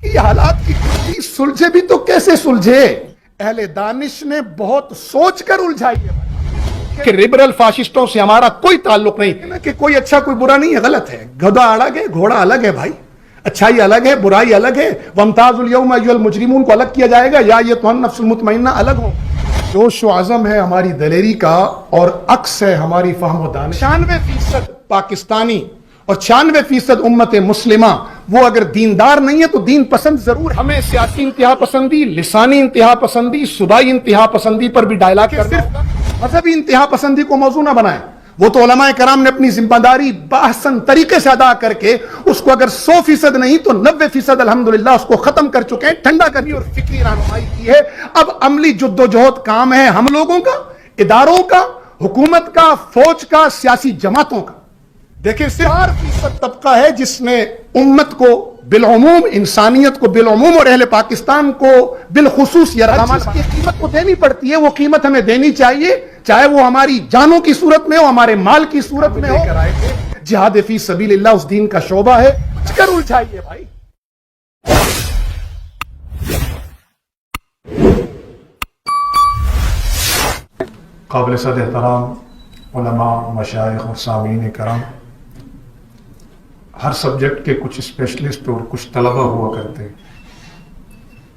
یہ حالات کی کشتی سلجھے بھی تو کیسے سلجھے؟ اہل دانش نے بہت سوچ کر الجھائی ہے کہ لبرل فاشسٹوں سے ہمارا کوئی تعلق نہیں، کہ کوئی اچھا کوئی برا نہیں ہے، غلط ہے۔ گدھا الگ ہے، گھوڑا الگ ہے بھائی، اچھائی الگ ہے، برائی الگ ہے۔ وامتاز الیوم ایھا المجرمون کو الگ کیا جائے گا، یا ایھا النفس المطمئنہ الگ ہو۔ جوش و عزم ہے ہماری دلیری کا اور عکس ہے ہماری فہم و دانش۔ 96% پاکستانی اور 96% امت مسلمہ وہ اگر دیندار نہیں ہے تو دین پسند ضرور ہے۔ ہمیں سیاسی انتہا پسندی، لسانی انتہا پسندی، صوبائی انتہا پسندی پر بھی ڈائلاگ کرنا ہوگا۔ مذہبی انتہا پسندی کو موضوع نہ بنائیں۔ وہ تو علماء کرام نے اپنی ذمہ داری باحسن طریقے سے ادا کر کے اس کو اگر 100% نہیں تو 90% الحمدللہ اس کو ختم کر چکے ہیں، ٹھنڈا کرنی اور فکری رہنمائی کی ہے۔ اب عملی جد و جہد کام ہے ہم لوگوں کا، اداروں کا، حکومت کا، فوج کا، سیاسی جماعتوں کا۔ دیکھیں 4% طبقہ ہے جس نے امت کو بالعموم، انسانیت کو بالعموم اور اہل پاکستان کو بالخصوص یہ رقم کی قیمت کو دینی پڑتی ہے۔ وہ قیمت ہمیں دینی چاہیے، چاہے وہ ہماری جانوں کی صورت میں ہو، ہمارے مال کی صورت میں ہو۔ جہاد فی سبیل اللہ اس دین کا شعبہ ہے، کر الجھائیے بھائی۔ قابل صد احترام علماء، مشائخ اور سامعین کرام، ہر سبجیکٹ کے کچھ اسپیشلسٹ اور کچھ طلبہ ہوا کرتے ہیں۔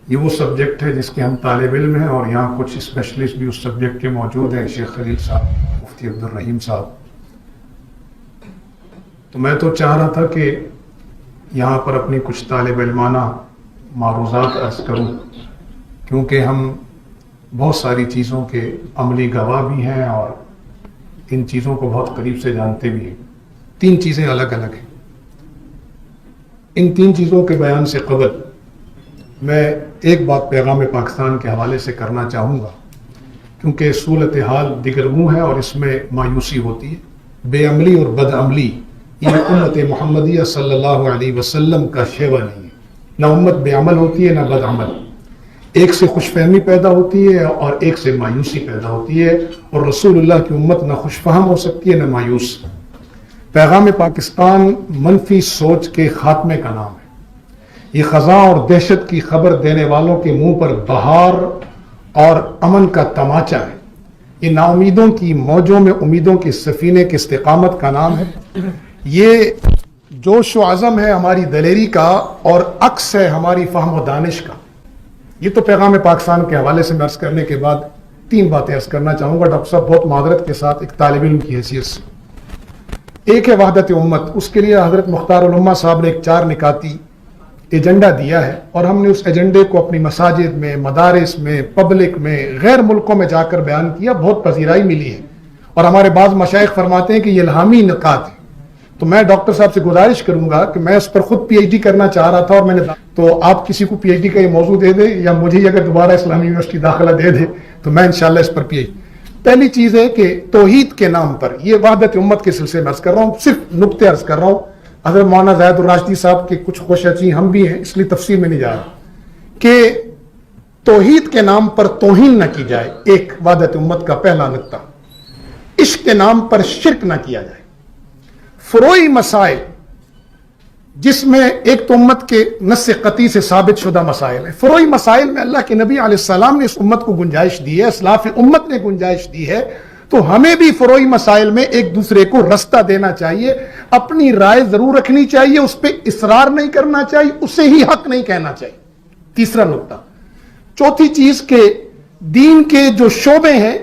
یہ وہ سبجیکٹ ہے جس کے ہم طالب علم ہیں، اور یہاں کچھ اسپیشلسٹ بھی اس سبجیکٹ کے موجود ہیں، شیخ خلیل صاحب، مفتی عبدالرحیم صاحب۔ تو میں تو چاہ رہا تھا کہ یہاں پر اپنی کچھ طالب علمانہ معروضات عرض کروں، کیونکہ ہم بہت ساری چیزوں کے عملی گواہ بھی ہیں اور ان چیزوں کو بہت قریب سے جانتے بھی ہیں۔ 3 چیزیں الگ الگ ہیں۔ ان 3 چیزوں کے بیان سے قبل میں ایک بات پیغام پاکستان کے حوالے سے کرنا چاہوں گا، کیونکہ صورتحال دگرگوں ہے اور اس میں مایوسی ہوتی ہے۔ بے عملی اور بد عملی یہ امت محمدیہ صلی اللہ علیہ وسلم کا شیوا نہیں ہے۔ نہ امت بے عمل ہوتی ہے نہ بد عمل۔ ایک سے خوش فہمی پیدا ہوتی ہے اور ایک سے مایوسی پیدا ہوتی ہے، اور رسول اللہ کی امت نہ خوش فہم ہو سکتی ہے نہ مایوس۔ پیغام پاکستان منفی سوچ کے خاتمے کا نام ہے۔ یہ خزاں اور دہشت کی خبر دینے والوں کے منہ پر بہار اور امن کا تماچا ہے۔ یہ نا امیدوں کی موجوں میں امیدوں کے سفینے کی استقامت کا نام ہے۔ یہ جوش و عزم ہے ہماری دلیری کا اور عکس ہے ہماری فہم و دانش کا۔ یہ تو پیغام پاکستان کے حوالے سے میں عرض کرنے کے بعد 3 باتیں عرض کرنا چاہوں گا ڈاکٹر صاحب، بہت معذرت کے ساتھ ایک طالب علم کی حیثیت سے۔ ایک ہے وحدت امت، اس کے لیے حضرت مختار الامہ صاحب نے ایک 4 نکاتی ایجنڈا دیا ہے، اور ہم نے اس ایجنڈے کو اپنی مساجد میں، مدارس میں، پبلک میں، غیر ملکوں میں جا کر بیان کیا، بہت پذیرائی ملی ہے، اور ہمارے بعض مشائخ فرماتے ہیں کہ یہ الہامی نکات ہے۔ تو میں ڈاکٹر صاحب سے گزارش کروں گا کہ میں اس پر خود پی ایچ ڈی کرنا چاہ رہا تھا، اور میں نے تو آپ کسی کو پی ایچ ڈی کا یہ موضوع دے دیں، یا مجھے ہی اگر دوبارہ اسلامی یونیورسٹی داخلہ دے دے تو میں انشاءاللہ اس پر پی ایچ ڈی۔ پہلی چیز ہے کہ توحید کے نام پر، یہ وحدت امت کے سلسلے میں عرض کر رہا ہوں، صرف نقطے عرض کر رہا ہوں۔ حضرت مولانا زاہد الراشدی صاحب کے کچھ خوشچی ہم بھی ہیں، اس لیے تفصیل میں نہیں جا رہا، کہ توحید کے نام پر توہین نہ کی جائے، ایک وحدت امت کا پہلا نقطہ۔ عشق کے نام پر شرک نہ کیا جائے۔ فروعی مسائل جس میں ایک تو امت کے نص قطعی سے ثابت شدہ مسائل ہیں، فروعی مسائل میں اللہ کے نبی علیہ السلام نے اس امت کو گنجائش دی ہے، اسلاف امت نے گنجائش دی ہے، تو ہمیں بھی فروعی مسائل میں ایک دوسرے کو رستہ دینا چاہیے، اپنی رائے ضرور رکھنی چاہیے، اس پہ اصرار نہیں کرنا چاہیے، اسے ہی حق نہیں کہنا چاہیے۔ تیسرا نقطہ۔ چوتھی چیز کہ دین کے جو شعبے ہیں،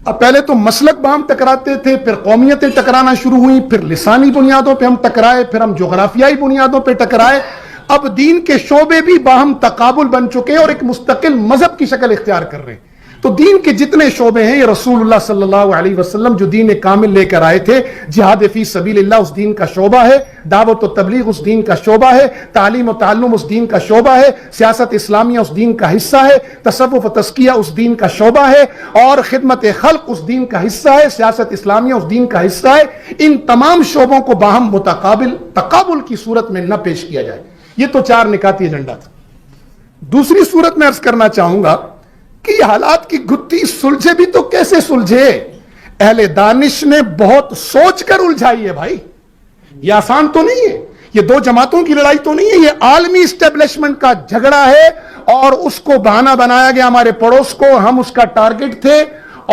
اب پہلے تو مسلک باہم ٹکراتے تھے، پھر قومیتیں ٹکرانا شروع ہوئیں، پھر لسانی بنیادوں پہ ہم ٹکرائے، پھر ہم جغرافیائی بنیادوں پہ ٹکرائے، اب دین کے شعبے بھی باہم تقابل بن چکے ہیں اور ایک مستقل مذہب کی شکل اختیار کر رہے ہیں۔ تو دین کے جتنے شعبے ہیں، یہ رسول اللہ صلی اللہ علیہ وسلم جو دین کامل لے کر آئے تھے، جہاد فی سبیل اللہ اس دین کا شعبہ ہے، دعوت و تبلیغ اس دین کا شعبہ ہے، تعلیم و تعلم اس دین کا شعبہ ہے، سیاست اسلامیہ اس دین کا حصہ ہے، تصوف و تزکیہ اس دین کا شعبہ ہے، اور خدمت خلق اس دین کا حصہ ہے، سیاست اسلامیہ اس دین کا حصہ ہے۔ ان تمام شعبوں کو باہم تقابل کی صورت میں نہ پیش کیا جائے۔ یہ تو 4 نکاتی ایجنڈا تھا۔ دوسری صورت میں عرض کرنا چاہوں گا کہ یہ حالات کی گتھی سلجھے بھی تو کیسے سلجھے؟ اہل دانش نے بہت سوچ کر الجھائی ہے بھائی، یہ آسان تو نہیں ہے۔ یہ دو جماعتوں کی لڑائی تو نہیں ہے، یہ عالمی اسٹیبلشمنٹ کا جھگڑا ہے، اور اس کو بہانہ بنایا گیا ہمارے پڑوس کو، ہم اس کا ٹارگٹ تھے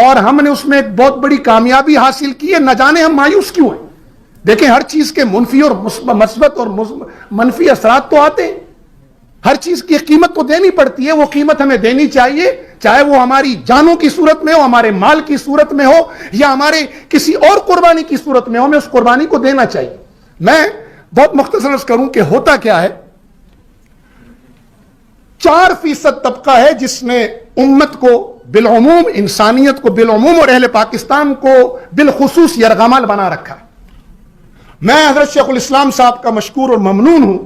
اور ہم نے اس میں ایک بہت بڑی کامیابی حاصل کی ہے، نہ جانے ہم مایوس کیوں ہیں۔ دیکھیں ہر چیز کے منفی اور مثبت اور منفی اثرات تو آتے ہیں، ہر چیز کی قیمت تو دینی پڑتی ہے، وہ قیمت ہمیں دینی چاہیے، چاہے وہ ہماری جانوں کی صورت میں ہو، ہمارے مال کی صورت میں ہو، یا ہمارے کسی اور قربانی کی صورت میں ہو، ہمیں اس قربانی کو دینا چاہیے۔ میں بہت مختصر عرض کروں کہ ہوتا کیا ہے، 4% طبقہ ہے جس نے امت کو بالعموم، انسانیت کو بالعموم اور اہل پاکستان کو بالخصوص یرغمال بنا رکھا ہے۔ میں حضرت شیخ الاسلام صاحب کا مشکور اور ممنون ہوں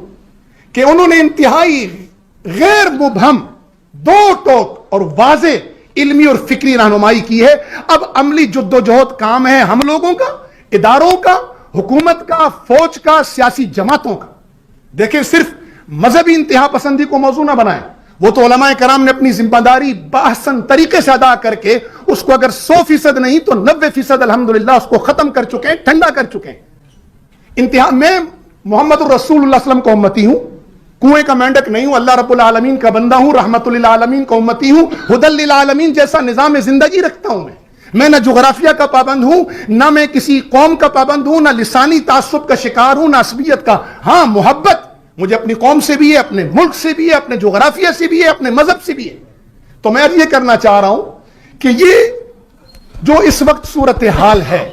کہ انہوں نے انتہائی غیر مبہم، دو ٹوک اور واضح علمی اور فکری رہنمائی کی ہے۔ اب عملی جد و جہد کام ہے ہم لوگوں کا، اداروں کا، حکومت کا، فوج کا، سیاسی جماعتوں کا۔ دیکھیں صرف مذہبی انتہا پسندی کو موضوع نہ بنائیں، وہ تو علماء کرام نے اپنی ذمہ داری بحسن طریقے سے ادا کر کے اس کو اگر 100% نہیں تو 90% الحمدللہ اس کو ختم کر چکے ہیں، ٹھنڈا کر چکے ہیں۔ انتہا میں محمد الرسول اللہ صلی اللہ علیہ وسلم کا امتی ہوں، کنویں کا مینڈک نہیں ہوں، اللہ رب العالمین کا بندہ ہوں، رحمت للعالمین کا امتی ہوں، ہدی للعالمین جیسا نظام زندگی رکھتا ہوں۔ میں نہ جغرافیہ کا پابند ہوں، نہ میں کسی قوم کا پابند ہوں، نہ لسانی تعصب کا شکار ہوں، نہ عصبیت کا۔ ہاں محبت مجھے اپنی قوم سے بھی ہے، اپنے ملک سے بھی ہے، اپنے جغرافیہ سے بھی ہے، اپنے مذہب سے بھی ہے۔ تو میں یہ کرنا چاہ رہا ہوں کہ یہ جو اس وقت صورتحال ہے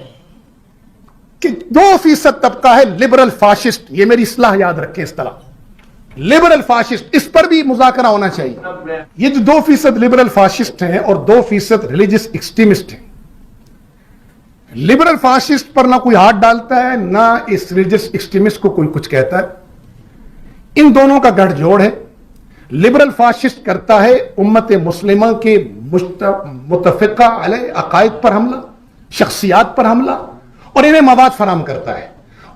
کہ 2% طبقہ ہے لبرل فاشسٹ، یہ میری اصطلاح یاد رکھیں، اصطلاح لبرل فاشسٹ، اس پر بھی مذاکرہ ہونا چاہیے۔ یہ جو 2% لبرل فاشسٹ ہیں اور 2% ریلیجس ایکسٹریمسٹ ہیں، لبرل فاشسٹ پر نہ کوئی ہاتھ ڈالتا ہے، نہ اس ریلیجس ایکسٹریمسٹ کو کوئی کچھ کہتا ہے، ان دونوں کا گٹھ جوڑ ہے۔ لبرل فاشسٹ کرتا ہے امت مسلمہ کے متفقہ علیہ عقائد پر حملہ، شخصیات پر حملہ، اور انہیں مواد فراہم کرتا ہے۔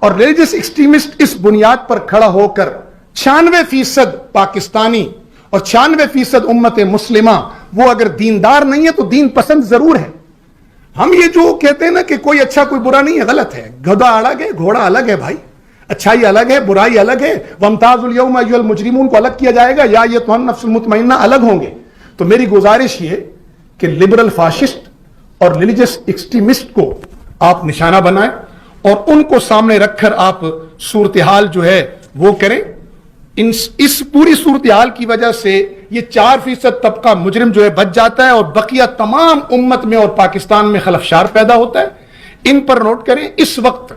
اور ریلیجس ایکسٹریمسٹ اس بنیاد پر کھڑا ہو کر 96% پاکستانی اور 96% امت مسلمہ وہ اگر دیندار نہیں ہے تو دین پسند ضرور ہے۔ ہم یہ جو کہتے ہیں نا کہ کوئی اچھا کوئی برا نہیں ہے، غلط ہے۔ گدھا الگ ہے، گھوڑا الگ ہے بھائی، اچھائی الگ ہے، برائی الگ ہے۔ وَامْتَازُوا الْيَوْمَ أَيُّهَا الْمُجْرِمُونَ کو الگ کیا جائے گا، یا یہ تو ہم نفس المطمئنہ الگ ہوں گے۔ تو میری گزارش یہ کہ لبرل فاشسٹ اور ریلیجس ایکسٹریمسٹ کو آپ نشانہ بنائیں اور ان کو سامنے رکھ کر آپ صورتحال جو ہے وہ کریں۔ اس پوری صورتحال کی وجہ سے یہ 4% طبقہ مجرم جو ہے بچ جاتا ہے اور بقیہ تمام امت میں اور پاکستان میں خلفشار پیدا ہوتا ہے۔ ان پر نوٹ کریں، اس وقت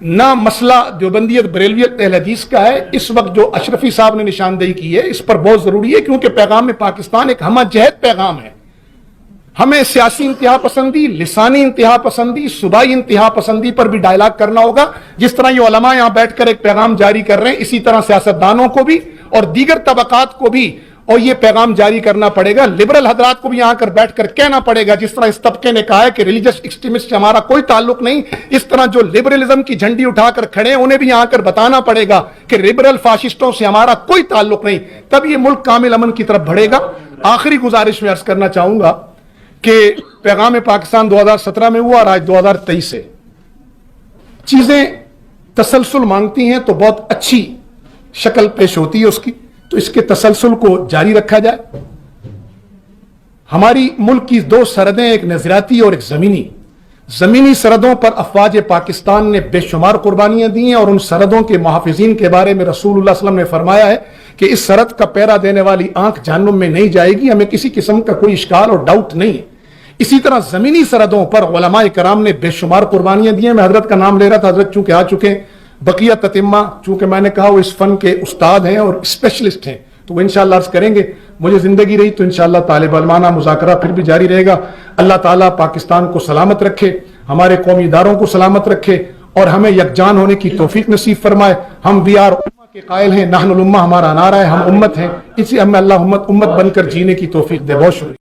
نہ مسئلہ دیوبندیت بریلویت اہل حدیث کا ہے، اس وقت جو اشرفی صاحب نے نشاندہی کی ہے اس پر بہت ضروری ہے، کیونکہ پیغام پاکستان ایک ہمہ جہت پیغام ہے۔ ہمیں سیاسی انتہا پسندی، لسانی انتہا پسندی، صوبائی انتہا پسندی پر بھی ڈائلاگ کرنا ہوگا۔ جس طرح یہ علماء یہاں بیٹھ کر ایک پیغام جاری کر رہے ہیں، اسی طرح سیاستدانوں کو بھی اور دیگر طبقات کو بھی اور یہ پیغام جاری کرنا پڑے گا۔ لبرل حضرات کو بھی یہاں کر بیٹھ کر کہنا پڑے گا، جس طرح اس طبقے نے کہا ہے کہ ریلیجس ایکسٹریمسٹ سے ہمارا کوئی تعلق نہیں، اس طرح جو لبرلزم کی جھنڈی اٹھا کر کھڑے ہیں انہیں بھی یہاں کر بتانا پڑے گا کہ لبرل فاشسٹوں سے ہمارا کوئی تعلق نہیں، تب یہ ملک کامل امن کی طرف بڑھے گا۔ آخری گزارش میں عرض کرنا چاہوں گا کہ پیغام پاکستان 2017 میں ہوا اور آج 2023 سے چیزیں تسلسل مانگتی ہیں تو بہت اچھی شکل پیش ہوتی ہے اس کی، تو اس کے تسلسل کو جاری رکھا جائے۔ ہماری ملک کی 2 سرحدیں، ایک نظریاتی اور ایک زمینی سرحدوں پر افواج پاکستان نے بے شمار قربانیاں دی ہیں، اور ان سرحدوں کے محافظین کے بارے میں رسول اللہ صلی اللہ علیہ وسلم نے فرمایا ہے کہ اس سرحد کا پہرا دینے والی آنکھ جہنم میں نہیں جائے گی، ہمیں کسی قسم کا کوئی اشکال اور ڈاؤٹ نہیں ہے۔ اسی طرح زمینی سرحدوں پر علماء کرام نے بے شمار قربانیاں دی ہیں۔ میں حضرت کا نام لے رہا تھا، حضرت چونکہ آ چکے ہیں، بقیہ تتمہ چونکہ میں نے کہا وہ اس فن کے استاد ہیں اور اسپیشلسٹ ہیں، تو وہ انشاءاللہ عرض کریں گے۔ مجھے زندگی رہی تو انشاءاللہ طالب علمانہ مذاکرہ پھر بھی جاری رہے گا۔ اللہ تعالیٰ پاکستان کو سلامت رکھے، ہمارے قومی اداروں کو سلامت رکھے، اور ہمیں یکجان ہونے کی توفیق نصیب فرمائے۔ ہم وی آر امہ کے قائل ہیں، نحن الامہ ہمارا نعرہ ہے، ہم امت ہیں، اسی ہمیں اللہ امت بن کر جینے کی توفیق دے۔ بہت شکریہ۔